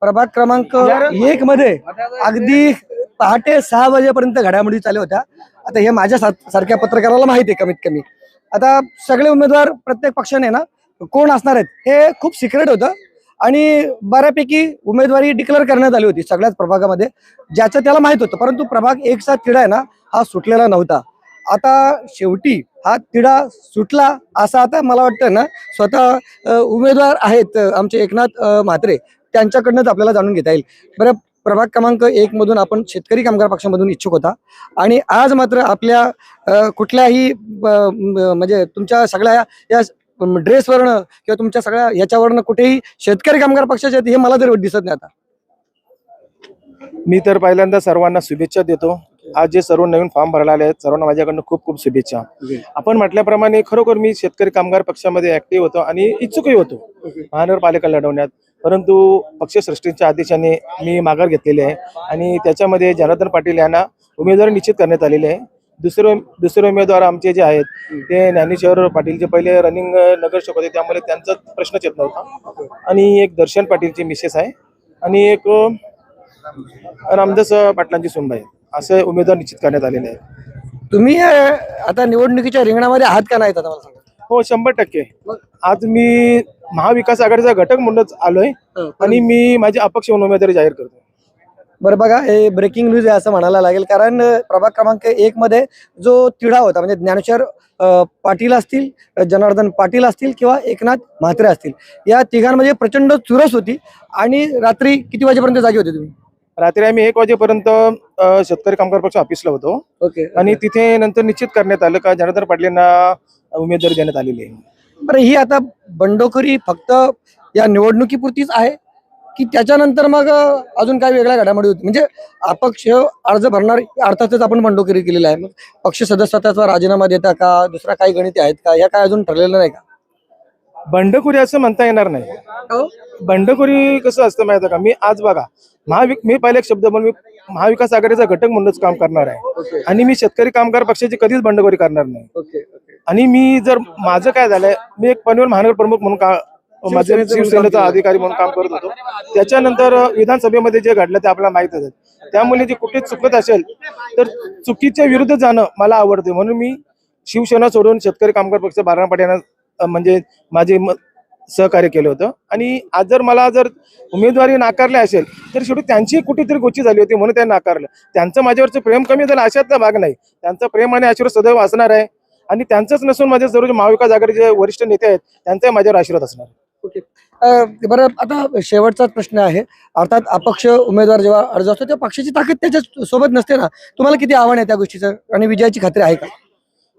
प्रभाग क्रमांक 1 मध्ये अगदी पहाटे 6 वाजेपर्यंत घडामोडी चालू होत्या। आता हे माझ्या सारख्या पत्रकाराला माहिती आहे कमीत कमी। आता सगळे उमेदवार प्रत्येक पक्षाने ना कोण असणार आहेत हे खूप सिक्रेट होतं आणि बऱ्यापैकी उमेदवारी डिक्लेअर करण्यात आली होती सगळ्याच प्रभागामध्ये, ज्याचं त्याला माहित होतं। परंतु प्रभाग 1चा तिढा आहे ना हा सुटलेला नव्हता। आता शेवटी हा तिढा सुटला असं आता मला वाटतं ना स्वतः उमेदवार आहेत आमचे एकनाथ म्हात्रे त्यांच्याकडनंच आपल्याला जाणून घेता येईल। बरं, प्रभाग क्रमांक 1 मधून आपण शेतकरी कामगार पक्षामधून इच्छुक होता आणि आज मात्र आपल्या कुठल्याही म्हणजे तुमच्या सगळ्या या ड्रेसवरनं किंवा तुमच्या सगळ्या याच्यावरनं कुठेही शेतकरी कामगार पक्षाचे आहेत हे मला तरी दिसत नाही। आता मी तर पहिल्यांदा सर्वांना शुभेच्छा देतो। आज जे सर्व नवीन फॉर्म भरायला आले आहेत सर्वांना माझ्याकडनं खूप खूप शुभेच्छा। आपण म्हटल्याप्रमाणे खरोखर मी शेतकरी कामगार पक्षामध्ये ऍक्टिव्ह होतो आणि इच्छुकही होतो महानगरपालिका लढवण्यात, परंतु पक्षश्रेष्ठींच्या आदेशाने मी माघार घेतलेली आहे आणि त्याच्यामध्ये जनार्दन पाटील यांना उमेदवारी निश्चित करण्यात आलेली आहे। दुसरे उमेदवार आमचे जे आहेत ते ज्ञानेश्वर पाटील जे पहिले रनिंग नगरसेवक होते त्यामुळे त्यांचा प्रश्नच येत नव्हता, आणि एक दर्शन पाटीलची मिसेस आहे आणि एक रामदास पाटलांची सुनबाई, असे उमेदवार निश्चित करण्यात आलेले आहेत। तुम्ही आता निवडणुकीच्या रिंगणामध्ये आहात का नाही आता मला सांगा? हो, 100%। आज मी महाविकास आघाडीचा घटक म्हणूनच आलोय आणि मी माझी अपक्ष उमेदवारी जाहीर करतो। बरं बघा, हे ब्रेकिंग न्यूज आहे असं म्हणायला लागेल, कारण प्रभाग क्रमांक 1 मध्ये जो तिढा होता म्हणजे ज्ञानेश्वर पाटील असतील, जनार्दन पाटील असतील किंवा एकनाथ म्हात्रे असतील, या तिघांमध्ये प्रचंड चुरस होती। आणि रात्री किती वाजेपर्यंत जागे होते तुम्ही? रात्री आम्ही 1 वाजेपर्यंत शेतकरी कामगार पक्ष ऑफिसला होतो आणि तिथे नंतर निश्चित करण्यात आलं का जनार्दन पाटलांना उमेदवारी देण्यात आलेली आहे। बरं, ही आता बंडखोरी फक्त या निवडणुकीपुरतीच आहे की त्याच्यानंतर मग अजून काय वेगळ्या घडामोडी होती? म्हणजे अपक्ष अर्ज भरणार अर्थातच आपण बंडखोरी केलेली आहे, मग पक्ष सदस्यत्वाचा राजीनामा देता का, दुसरा काही गणित आहेत का, या काय अजून ठरलेलं नाही का? बंडखोरी असं म्हणता येणार नाही। बंडखोरी कसं असतं माहिती का, मी आज बघा मी पहिले एक शब्द म्हणून मी महाविकास आघाडीचा घटक म्हणूनच काम करणार आहे आणि मी शेतकरी कामगार पक्षाची कधीच बंडखोरी करणार नाही। आणि मी जर माझं काय झालंय, मी एक पनवेल महानगर प्रमुख म्हणून माझे शिवसेनेचा अधिकारी म्हणून काम करत होतो। त्याच्यानंतर विधानसभेमध्ये जे घडलं ते आपल्याला माहित आहे, त्यामुळे जे कुठे चुकत असेल तर चुकीच्या विरुद्ध जाणं मला आवडते, म्हणून मी शिवसेना सोडून शेतकरी कामगार पक्ष बाळासाहेब पाटील यांना म्हणजे माझे सहकार्य केलं होतं। आणि आज जर मला उमेदवारी नाकारली असेल तर शेवटी त्यांची कुठेतरी गोची झाली होती म्हणून त्यांनी नाकारलं। त्यांचं माझ्यावरचं प्रेम कमी झालं अशातला भाग नाही, त्यांचं प्रेम आणि आशीर्वाद सदैव असणार आहे आणि त्यांचंच नसून माझे सर्व महाविकास आघाडीचे वरिष्ठ नेते आहेत त्यांचाही माझ्यावर आशीर्वाद असणार। बरं, आता शेवटचाच प्रश्न आहे। अर्थात अपक्ष उमेदवार जेव्हा अर्ज असतो तेव्हा पक्षाची ताकद त्याच्या सोबत नसते ना, तुम्हाला किती आव्हान आहे त्या गोष्टीचं आणि विजयाची खात्री आहे का?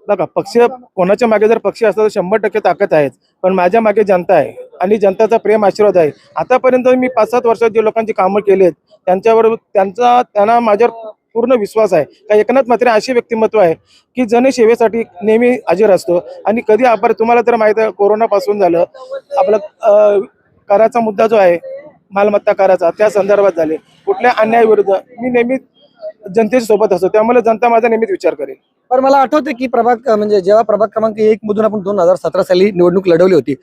बघा, पक्ष कोणाच्या मागे जर पक्ष असला तर 100% ताकद आहे, पण माझ्या मागे जनता आहे आणि जनताचा प्रेम आशीर्वाद आहे। आतापर्यंत मी 5-7 वर्षात जे लोकांची कामं केलेत त्यांना माझ्यावर पूर्ण विश्वास आहे का एकनाथ म्हात्रे असे व्यक्तिमत्व आहे की जनसेवेसाठी नेहमी हजर असतो। आणि कधी आपण तुम्हाला तर माहित आहे कोरोना पासून झालं आपलं कराचा मुद्दा जो आहे मालमत्ता कराचा, त्या संदर्भात झाले कुठल्या अन्यायाविरुद्ध मी नेहमी जनतेच्या सोबत असतो, त्यामुळे जनता माझा नेहमीच विचार करेल। पण मला आठवतं की म्हणजे जेव्हा प्रभाग क्रमांक 1 मधून आपण 2017 साली निवडणूक लढवली होती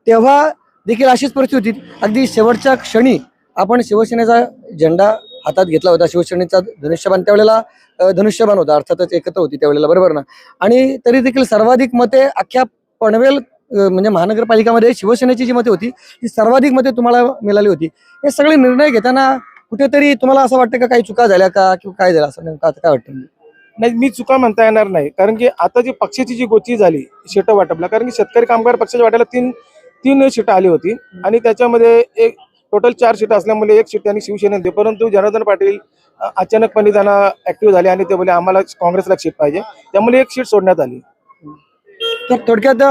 तेव्हा देखील अशीच परिस्थिती होती। अगदी शेवटच्या क्षणी आपण शिवसेनेचा झेंडा हातात घेतला होता, शिवसेनेचा धनुष्यबाण त्यावेळेला धनुष्यबाण होता, अर्थातच एकत्र होती त्यावेळेला, बरोबर ना? आणि तरी देखील सर्वाधिक मते अख्ख्या पनवेल म्हणजे महानगरपालिकामध्ये शिवसेनेची जी मते होती ती सर्वाधिक मते तुम्हाला मिळाली होती। हे सगळे निर्णय घेताना कुठेतरी तुम्हाला असं वाटतं का काही चुका झाल्या का किंवा काय झालं असं नेमकं काय वाटतं? नाही, मी चुका म्हणता येणार नाही, कारण की आता जी पक्षाची जी गोची झाली शेट वाटपला, कारण की शेतकरी कामगार पक्षाच्या वाट्याला तीन सीट आली होती आणि त्याच्यामध्ये एक टोटल 4 सीट असल्यामुळे 1 सीट त्यांनी शिवसेनेने दिली, परंतु जनार्दन पाटील अचानकपणे त्यांना ऍक्टिव्ह झाले आणि ते बोले आम्हाला काँग्रेसला सीट पाहिजे, त्यामुळे 1 सीट सोडण्यात आली। तर थोडक्यात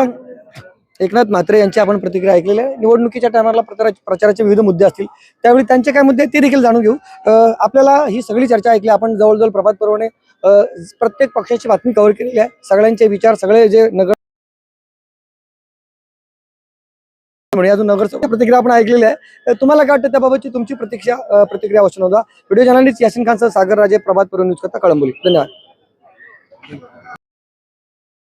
एकनाथ म्हात्रे यांची आपण प्रतिक्रिया ऐकलेल्या आहे। निवडणुकीच्या टायमाला प्रचाराचे विविध मुद्दे असतील त्यावेळी त्यांचे काय मुद्दे ते देखील जाणून घेऊ। आपल्याला ही सगळी चर्चा ऐकली, आपण जवळजवळ प्रभात पर्वने प्रत्येक पक्षाची बातमी कव्हर केलेली आहे, सगळ्यांचे विचार, सगळे जे अजून नगरसेवक प्रतिक्रिया आपण ऐकलेली आहे। तुम्हाला काय वाटतं त्याबाबतची तुमची प्रतिक्रिया अवश्य नोंदवा। व्हिडिओ जर्नलिस्ट यासिन खानसह सागर राजे, प्रभात पर्व न्यूज करता, कळंबोली। धन्यवाद।